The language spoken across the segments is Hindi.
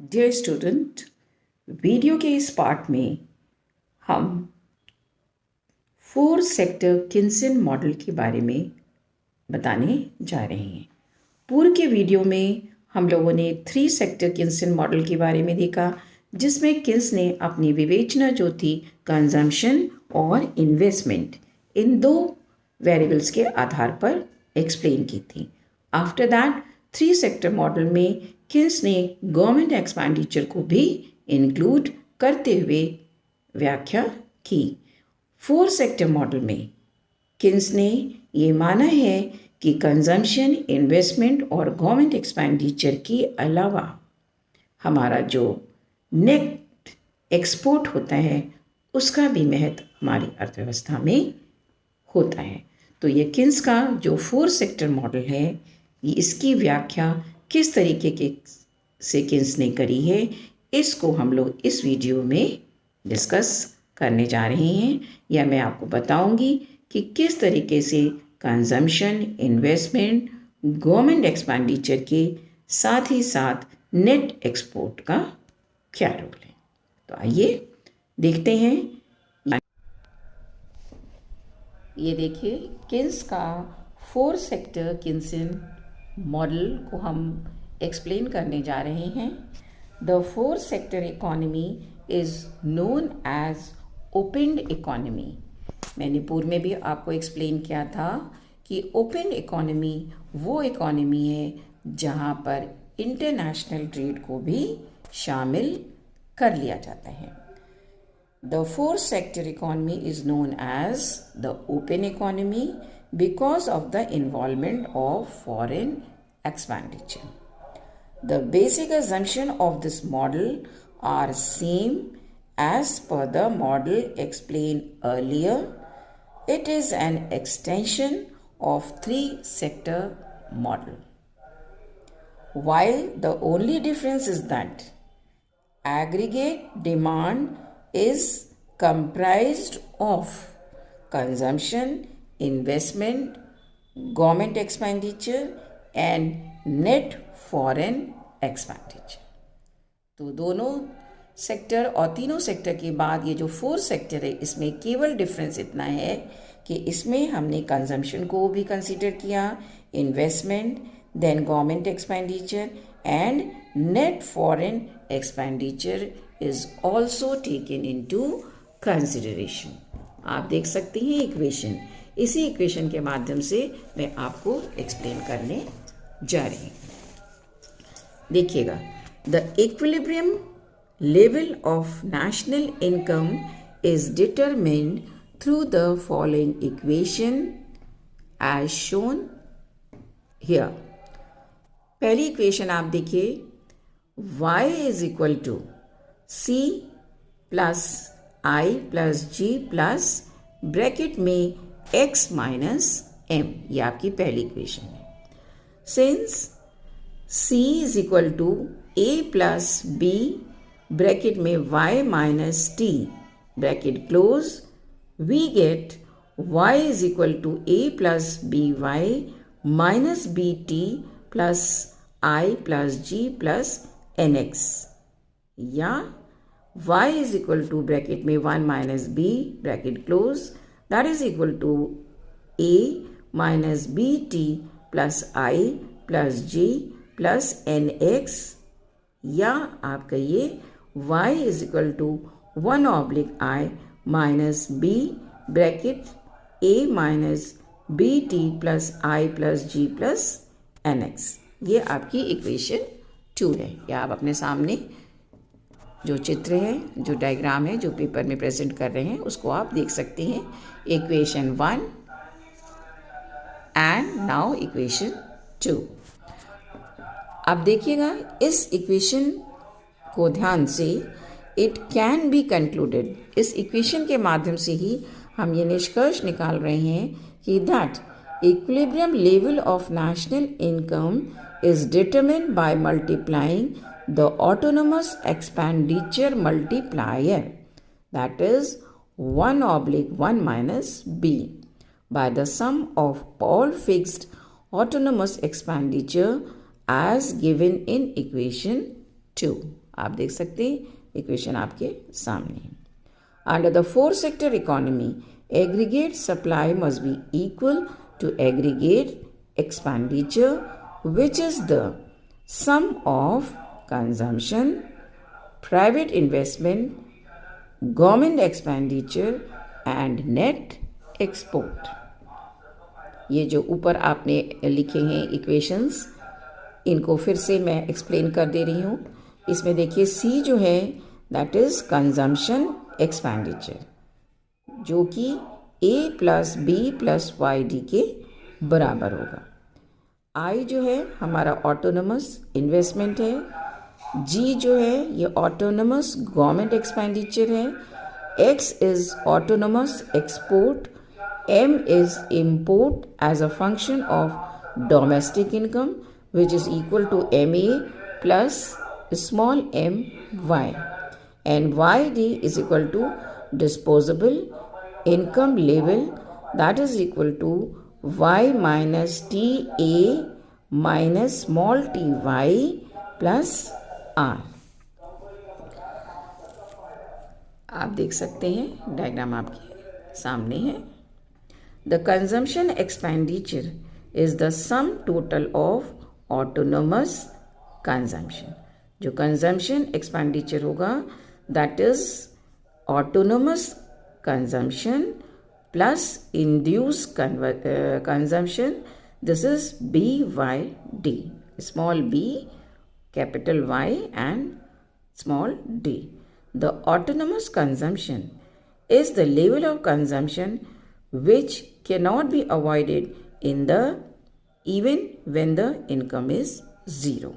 डियर स्टूडेंट, वीडियो के इस पार्ट में हम 4 सेक्टर किन्सन मॉडल के बारे में बताने जा रहे हैं। पूर्व के वीडियो में हम लोगों ने 3 सेक्टर किन्सन मॉडल के बारे में देखा, जिसमें किन्स ने अपनी विवेचना जो थी कंजम्पशन और इन्वेस्टमेंट इन 2 वेरिएबल्स के आधार पर एक्सप्लेन की थी। आफ्टर दैट 3 सेक्टर मॉडल में किन्स ने गवर्नमेंट एक्सपेंडिचर को भी इंक्लूड करते हुए व्याख्या की। 4 सेक्टर मॉडल में किन्स ने ये माना है कि कंजम्पशन, इन्वेस्टमेंट और गवर्नमेंट एक्सपेंडिचर के अलावा हमारा जो नेट एक्सपोर्ट होता है उसका भी महत्व हमारी अर्थव्यवस्था में होता है। तो ये किन्स का जो 4 सेक्टर मॉडल है, ये इसकी व्याख्या किस तरीके के से किन्स ने करी है, इसको हम लोग इस वीडियो में डिस्कस करने जा रहे हैं। या मैं आपको बताऊंगी कि किस तरीके से कंजम्पशन, इन्वेस्टमेंट, गवर्नमेंट एक्सपेंडिचर के साथ ही साथ नेट एक्सपोर्ट का क्या रोल है। तो आइए देखते हैं। ये देखिए, किन्स का 4 सेक्टर किन्सन मॉडल को हम एक्सप्लेन करने जा रहे हैं। The 4 sector economy is known as open economy. मैंने पूर्व में भी आपको एक्सप्लेन किया था कि ओपन इकोनॉमी वो इकोनॉमी है जहाँ पर इंटरनेशनल ट्रेड को भी शामिल कर लिया जाता है। The 4 sector economy is known as the open economy because of the involvement of foreign expenditure. The basic assumption of this model are same as per the model explained earlier. It is an extension of 3 sector model. While the only difference is that aggregate demand is comprised of consumption, investment, government expenditure and net foreign expenditure. तो दोनों सेक्टर और तीनों सेक्टर के बाद ये जो 4 सेक्टर है, इसमें केवल डिफरेंस इतना है कि इसमें हमने कंजम्पशन को भी कंसीडर किया, investment, then government expenditure and net foreign expenditure is also taken into consideration. आप देख सकते हैं इक्वेशन। इसी इक्वेशन के माध्यम से मैं आपको एक्सप्लेन करने जा रही हूँ। देखिएगा, the equilibrium level of national income is determined through the following equation as shown here. पहली इक्वेशन आप देखिए, y is equal to C plus I plus G plus bracket में x माइनस m, ये आपकी पहली इक्वेशन है। Since C is equal to A plus B bracket में y minus t bracket close, we get y is equal to A plus BY minus BT plus I plus G plus NX, या y is equal to bracket में 1 minus b bracket close, that is equal to a minus B T plus I plus G plus N X, या आप कहिए y is equal to 1 oblique I minus b bracket a minus B T plus I plus G plus N X. ये आपकी इक्वेशन 2 है। या आप अपने सामने जो चित्र है, जो डायग्राम है, जो पेपर में प्रेजेंट कर रहे हैं, उसको आप देख सकते हैं। Equation 1 and now equation 2। अब देखिएगा इस इक्वेशन को ध्यान से, इट कैन बी कंक्लूडेड, इस इक्वेशन के माध्यम से ही हम ये निष्कर्ष निकाल रहे हैं कि that equilibrium level of national income is determined by multiplying the autonomous expenditure multiplier, that is 1 oblique 1 minus b, by the sum of all fixed autonomous expenditure as given in equation 2। आप देख सकते हैं इक्वेशन आपके सामने। Under the four sector economy aggregate supply must be equal to aggregate expenditure which is the sum of consumption, private investment, government expenditure and net export. ये जो ऊपर आपने लिखे हैं इक्वेशंस, इनको फिर से मैं एक्सप्लेन कर दे रही हूँ। इसमें देखिए सी जो है दैट इज़ कंजम्पशन एक्सपेंडिचर, जो कि A plus B plus Y D के बराबर होगा। आई जो है हमारा ऑटोनमस इन्वेस्टमेंट है, जी जो है ये ऑटोनमस गवर्नमेंट एक्सपेंडिचर है, x is autonomous export, M is import as a function of domestic income which is equal to MA plus small m y, and YD is equal to disposable income level that is equal to Y minus TA minus small t y plus R। आप देख सकते हैं डायग्राम आपके सामने है। The consumption expenditure is the sum total of autonomous consumption। जो consumption expenditure होगा that is autonomous consumption plus induced consumption, this is BYD, small b capital Y and small d। The autonomous consumption is the level of consumption which cannot be avoided in the even when the income is zero।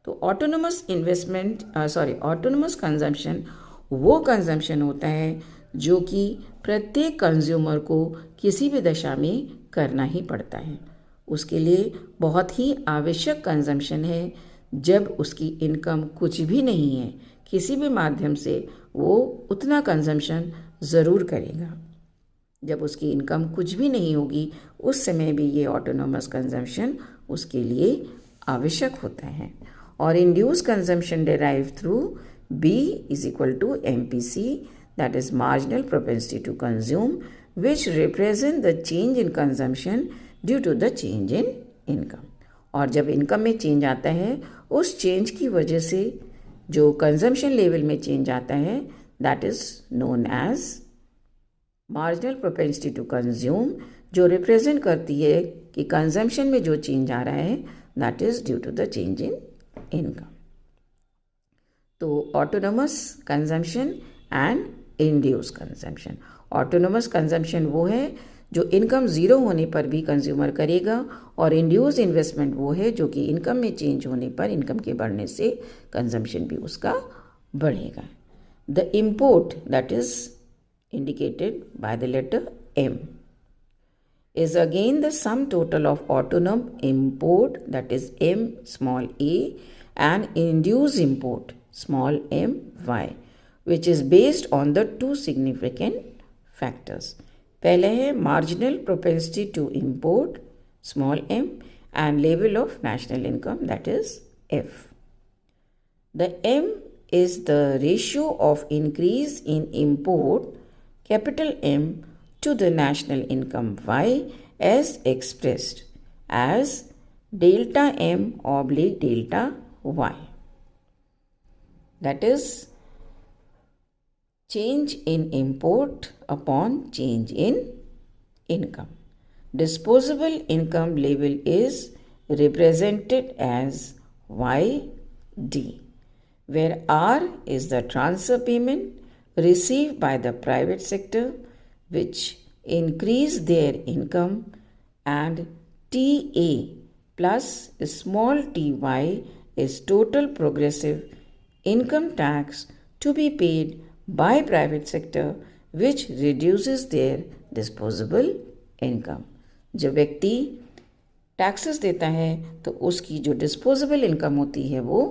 तो ऑटोनोमस ऑटोनोमस कंजम्पशन वो कंजम्पशन होता है जो कि प्रत्येक कंज्यूमर को किसी भी दशा में करना ही पड़ता है। उसके लिए बहुत ही आवश्यक कंजम्पशन है। जब उसकी इनकम कुछ भी नहीं है, किसी भी माध्यम से वो उतना कंजम्पशन ज़रूर करेगा। जब उसकी इनकम कुछ भी नहीं होगी, उस समय भी ये ऑटोनोमस कंजम्पशन उसके लिए आवश्यक होता है। और induce consumption derive through B is equal to MPC, that is marginal propensity to consume, which represent the change in consumption due to the change in income. और जब इनकम में चेंज आता है, उस चेंज की वजह से जो कंजम्पशन लेवल में चेंज आता है, that is known as marginal propensity to consume, जो रिप्रेजेंट करती है कि कंजम्पशन में जो चेंज आ रहा है that is due to the change in income. तो autonomous consumption and induce consumption. Autonomous consumption वो है जो इनकम ज़ीरो होने पर भी कंज्यूमर करेगा, और इंड्यूस इन्वेस्टमेंट वो है जो कि इनकम में चेंज होने पर, इनकम के बढ़ने से कंजम्पशन भी उसका बढ़ेगा। The import that is indicated by the letter M is again the sum total of autonomous import, that is M small a, and induced import small m y, which is based on the two significant factors। पहले है marginal propensity to import small m and level of national income, that is F। The M is the ratio of increase in import capital M to the national income Y as expressed as delta M oblique delta Y, that is change in import upon change in income। Disposable income level is represented as YD, where R is the transfer payment received by the private sector which increase their income, and TA plus small ty is total progressive income tax to be paid by private sector which reduces their disposable income। जब व्यक्ति टैक्सेस देता है तो उसकी जो डिस्पोजेबल इनकम होती है वो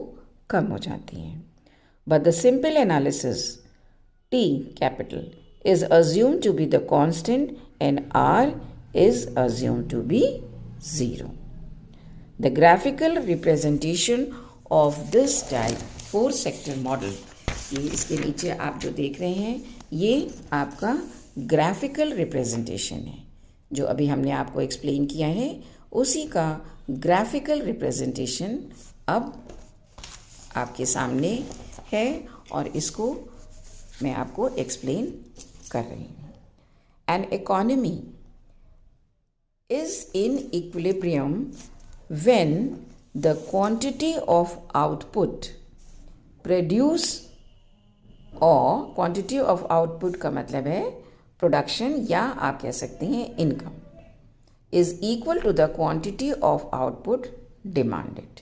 कम हो जाती है। But the simple analysis T capital is assumed to be the constant and R is assumed to be 0. The graphical representation of this type four sector model, ये इसके नीचे आप जो देख रहे हैं ये आपका ग्राफिकल रिप्रेजेंटेशन है। जो अभी हमने आपको एक्सप्लेन किया है उसी का ग्राफिकल रिप्रेजेंटेशन अब आपके सामने है और इसको मैं आपको एक्सप्लेन कर रही हूँ। An economy is in equilibrium when the quantity of output produce, और क्वांटिटी ऑफ आउटपुट का मतलब है प्रोडक्शन या आप कह सकते हैं income, is equal to the quantity of output demanded.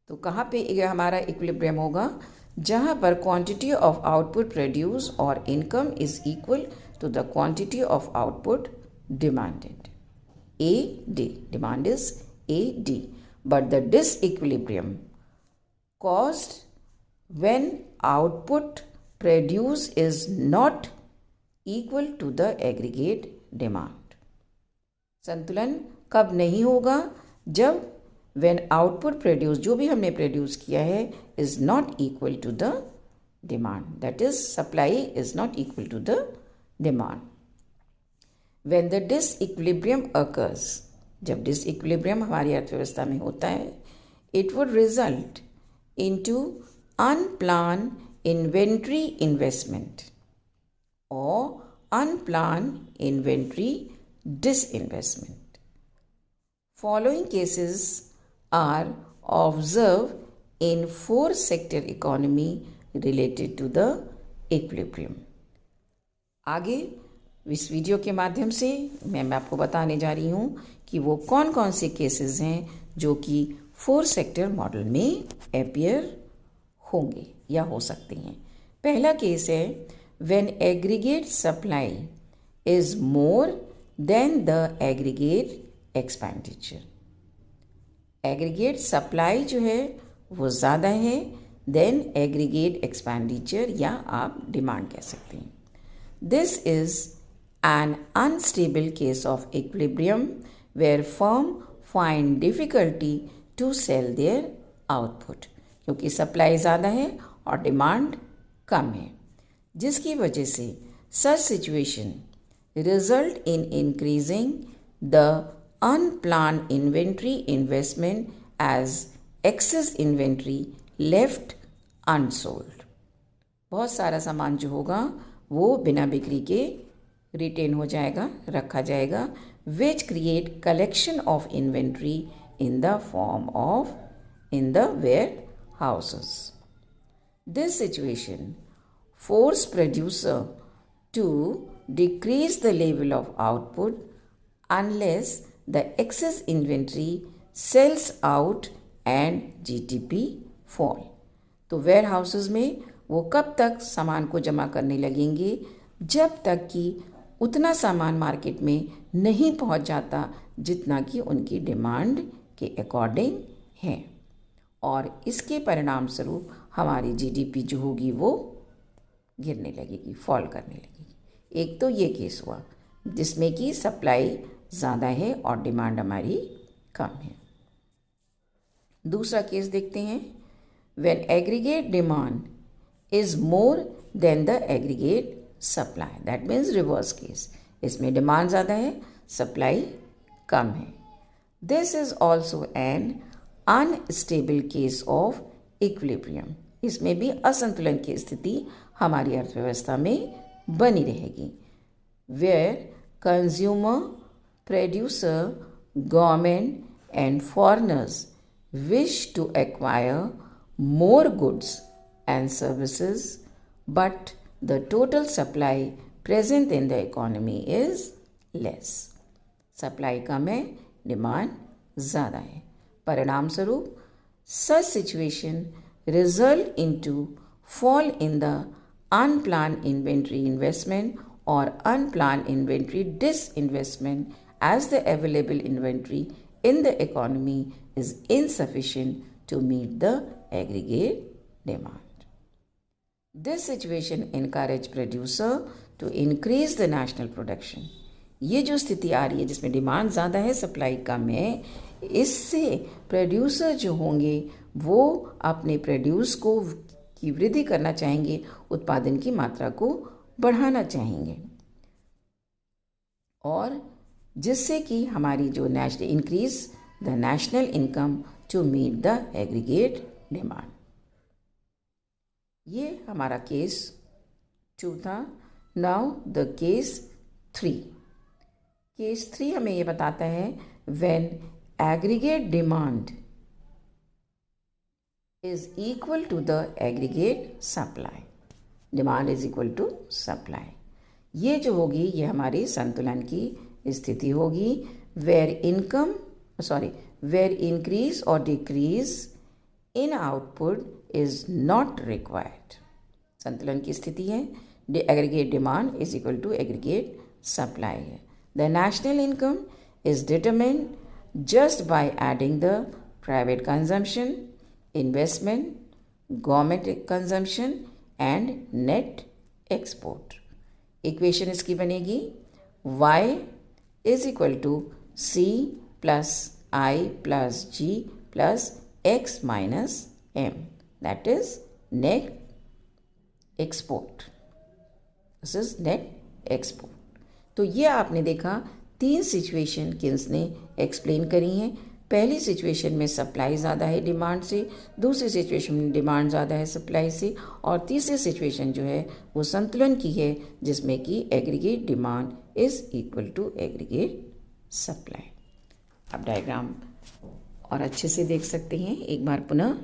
तो कहाँ पे ये हमारा इक्विलिब्रियम होगा? जहाँ पर क्वांटिटी ऑफ आउटपुट प्रोड्यूस और income is equal to the quantity of output demanded. AD, demand is AD, but the disequilibrium caused when output produced is not equal to the aggregate demand। संतुलन कब नहीं होगा? जब when output produced, जो भी हमने प्रोड्यूस किया है, is not equal to the demand, that is supply is not equal to the demand। when the disequilibrium occurs, जब disequilibrium हमारी अर्थव्यवस्था में होता है, it would result into unplanned inventory investment or unplanned inventory disinvestment। Following cases are observed in four sector economy related to the equilibrium। आगे इस वीडियो के माध्यम से मैं आपको बताने जा रही हूँ कि वो कौन कौन से केसेस हैं जो कि फोर सेक्टर मॉडल में अपीयर होंगे या हो सकते हैं। पहला केस है when aggregate supply is more than the aggregate expenditure. Aggregate supply जो है वो ज़्यादा है देन एग्रीगेट एक्सपेंडिचर या आप डिमांड कह सकते हैं। This is an unstable case of equilibrium where firm find difficulty to sell their output, क्योंकि सप्लाई ज़्यादा है और डिमांड कम है, जिसकी वजह से such situation result in increasing the unplanned inventory investment as excess inventory left unsold। बहुत सारा सामान जो होगा वो बिना बिक्री के रिटेन हो जाएगा, रखा जाएगा, which create collection of inventory in the form of in the warehouses। This situation force producer to decrease the level of output unless the excess inventory sells out and GDP fall। तो warehouses में वो कब तक सामान को जमा करने लगेंगे? जब तक कि उतना सामान मार्केट में नहीं पहुंच जाता जितना कि उनकी डिमांड के अकॉर्डिंग है, और इसके परिणाम स्वरूप हमारी जीडीपी जो होगी वो गिरने लगेगी, फॉल करने लगेगी। एक तो ये केस हुआ जिसमें कि सप्लाई ज़्यादा है और डिमांड हमारी कम है। दूसरा केस देखते हैं, when aggregate demand is more than the aggregate supply, that means reverse case. इसमें डिमांड ज़्यादा है, सप्लाई कम है। This is also an unstable case of equilibrium. इसमें भी असंतुलन की स्थिति हमारी अर्थव्यवस्था में बनी रहेगी, where consumer, producer, government and foreigners wish to acquire more goods and services, but the total supply present in the economy is less। Supply कम है, डिमांड ज़्यादा है। परिणाम स्वरूप such situation result into fall in the unplanned inventory investment or unplanned inventory disinvestment as the available inventory in the economy is insufficient to meet the aggregate demand। This situation encourage producer to increase the national production। ये जो स्थिति आ रही है जिसमें डिमांड ज़्यादा है, सप्लाई कम है, इससे प्रोड्यूसर जो होंगे वो अपने प्रोड्यूस को की वृद्धि करना चाहेंगे, उत्पादन की मात्रा को बढ़ाना चाहेंगे, और जिससे कि हमारी जो national increase the national income to meet the aggregate demand. ये हमारा केस 2 था। Now the case 3। केस 3 हमें ये बताता है when aggregate demand is equal to the aggregate supply. Demand is equal to supply. ये जो होगी ये हमारी संतुलन की स्थिति होगी, वेयर इंक्रीज और decrease in output is not required. संतुलन की स्थिति है, aggregate demand is equal to aggregate supply है। The national income is determined just by adding the private consumption, investment, government consumption and net export. Equation इसकी बनेगी y is equal to c plus I plus g plus x minus m, that is net export. This is net export. तो ये आपने देखा 3 सिचुएशन किन्स ने एक्सप्लेन करी हैं। पहली सिचुएशन में सप्लाई ज़्यादा है डिमांड से, दूसरी सिचुएशन में डिमांड ज़्यादा है सप्लाई से, और तीसरी सिचुएशन जो है वो संतुलन की है, जिसमें कि aggregate demand is equal to aggregate supply. आप डायग्राम और अच्छे से देख सकते हैं। एक बार पुनः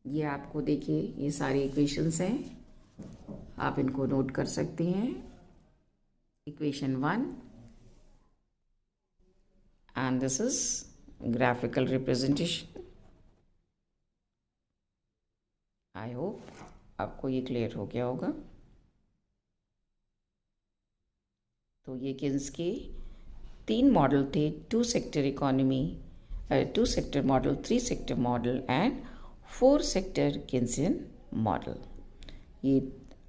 ये आपको देखिए, ये सारे इक्वेशंस हैं, आप इनको नोट कर सकते हैं। Equation 1 and this is graphical representation. I hope आपको ये क्लियर हो गया होगा। तो ये किन्स के 3 मॉडल थे, 2 sector economy, 2 sector model, 3 sector model and 4 sector Keynesian model. ये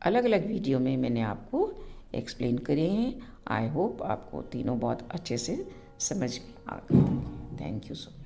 अलग अलग वीडियो में मैंने आपको एक्सप्लेन करे हैं। आई होप आपको तीनों बहुत अच्छे से समझ में आ गए। Thank you so much.